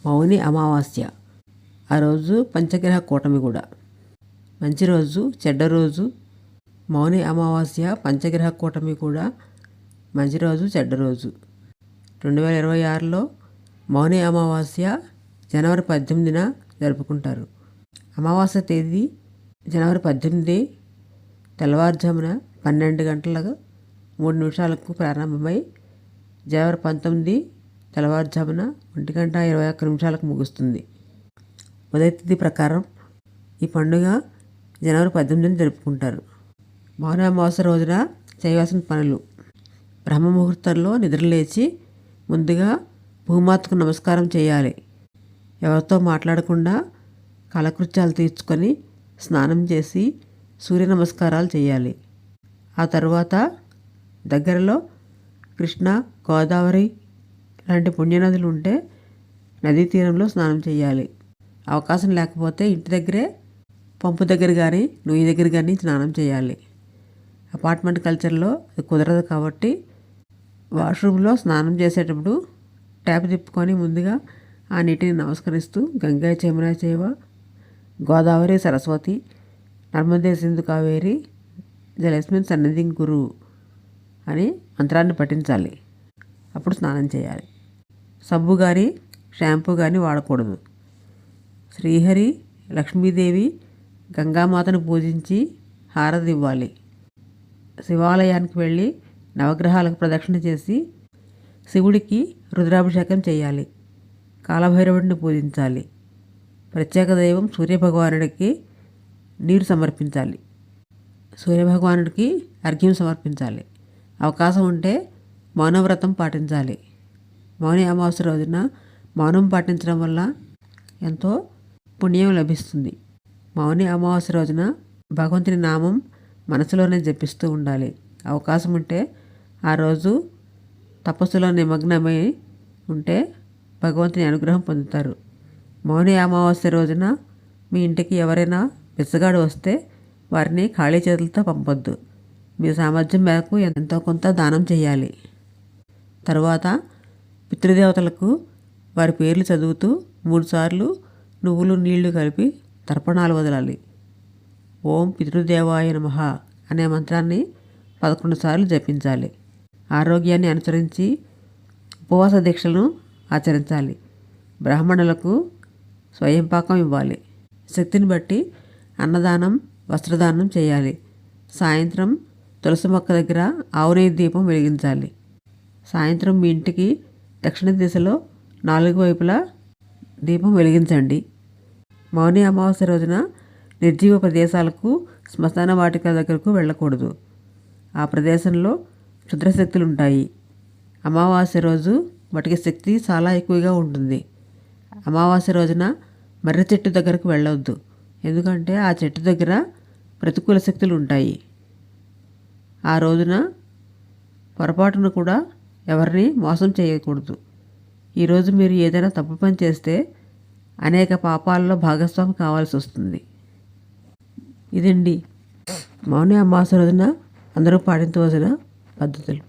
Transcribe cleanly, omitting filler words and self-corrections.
మౌని అమావాస్య. ఆ రోజు పంచగ్రహ కూటమి కూడా. మంచి రోజు, చెడ్డ రోజు. మౌని అమావాస్య, పంచగ్రహ కూటమి కూడా మంచి రోజు, చెడ్డ రోజు. 2026లో మౌని అమావాస్య జనవరి 18న జరుపుకుంటారు. అమావాస్య తేదీ జనవరి 18 తెల్లవారుజామున 12 గంటల 3 నిమిషాలకు ప్రారంభమై జనవరి 19 తెల్లవారుజామున 1 గంట 21 నిమిషాలకు ముగుస్తుంది. ఉదయ తిథి ప్రకారం ఈ పండుగ జనవరి 18న జరుపుకుంటారు. మౌని అమావాస్య రోజున చేయవలసిన పనులు: బ్రహ్మ ముహూర్తంలో నిద్రలేచి ముందుగా భూమాతకు నమస్కారం చేయాలి. ఎవరితో మాట్లాడకుండా కాలకృత్యాలు తీర్చుకొని స్నానం చేసి సూర్య నమస్కారాలు చేయాలి. ఆ తర్వాత దగ్గరలో కృష్ణ, గోదావరి లాంటి పుణ్యనదులు ఉంటే నదీ తీరంలో స్నానం చేయాలి. అవకాశం లేకపోతే ఇంటి దగ్గరే పంపు దగ్గర కానీ నుయ్యి దగ్గర కానీ స్నానం చేయాలి. అపార్ట్మెంట్ కల్చర్లో అది కుదరదు కాబట్టి వాష్రూమ్లో స్నానం చేసేటప్పుడు ట్యాప్ తిప్పుకొని ముందుగా ఆ నీటిని నమస్కరిస్తూ గంగా యమునా చైవ గోదావరి సరస్వతి నర్మదే సింధు కావేరి జలస్మిన్ సన్నిధిం కురు అని మంత్రాన్ని పఠించాలి. అప్పుడు స్నానం చేయాలి. సబ్బు కానీ షాంపూ కానీ వాడకూడదు. శ్రీహరి, లక్ష్మీదేవి, గంగామాతను పూజించి హారతి ఇవ్వాలి. శివాలయానికి వెళ్ళి నవగ్రహాలకు ప్రదక్షిణ చేసి శివుడికి రుద్రాభిషేకం చేయాలి. కాలభైరవుడిని పూజించాలి. ప్రత్యేక దైవం సూర్యభగవానుడికి నీరు సమర్పించాలి. సూర్యభగవానుడికి అర్ఘ్యం సమర్పించాలి. అవకాశం ఉంటే మౌనవ్రతం పాటించాలి. మౌని అమావాస్య రోజున మౌనం పాటించడం వల్ల ఎంతో పుణ్యం లభిస్తుంది. మౌని అమావాస్య రోజున భగవంతుని నామం మనసులోనే జపిస్తూ ఉండాలి. అవకాశం ఉంటే ఆ రోజు తపస్సులో నిమగ్నమై ఉంటే భగవంతుని అనుగ్రహం పొందుతారు. మౌని అమావాస్య రోజున మీ ఇంటికి ఎవరైనా బిచ్చగాడు వస్తే వారిని ఖాళీ చేతులతో పంపొద్దు. మీ సామర్థ్యం మేరకు ఎంతో కొంత దానం చేయాలి. తరువాత పితృదేవతలకు వారి పేర్లు చదువుతూ 3 సార్లు నువ్వులు నీళ్లు కలిపి తర్పణాలు వదలాలి. ఓం పితృదేవాయ నమః అనే మంత్రాన్ని 11 సార్లు జపించాలి. ఆరోగ్యాన్ని అనుసరించి ఉపవాస దీక్షలను ఆచరించాలి. బ్రాహ్మణులకు స్వయం పాకం ఇవ్వాలి. శక్తిని బట్టి అన్నదానం, వస్త్రదానం చేయాలి. సాయంత్రం తులసి మొక్క దగ్గర ఆవునేయి దీపం వెలిగించాలి. సాయంత్రం మీ ఇంటికి దక్షిణ దిశలో 4 వైపులా దీపం వెలిగించండి. మౌని అమావాస్య రోజున నిర్జీవ ప్రదేశాలకు, శ్మశాన వాటిక దగ్గరకు వెళ్ళకూడదు. ఆ ప్రదేశంలో క్షుద్రశక్తులు ఉంటాయి. అమావాస్య రోజు వాటికి శక్తి చాలా ఎక్కువగా ఉంటుంది. అమావాస్య రోజున మర్రి చెట్టు దగ్గరకు వెళ్ళవద్దు. ఎందుకంటే ఆ చెట్టు దగ్గర ప్రతికూల శక్తులు ఉంటాయి. ఆ రోజున పొరపాటును కూడా ఎవరిని మోసం చేయకూడదు. ఈరోజు మీరు ఏదైనా తప్పు పని చేస్తే అనేక పాపాలలో భాగస్వామి కావాల్సి వస్తుంది. ఇదండి మౌని అమావాస్య రోజున అందరూ పాటించవలసిన పద్ధతులు.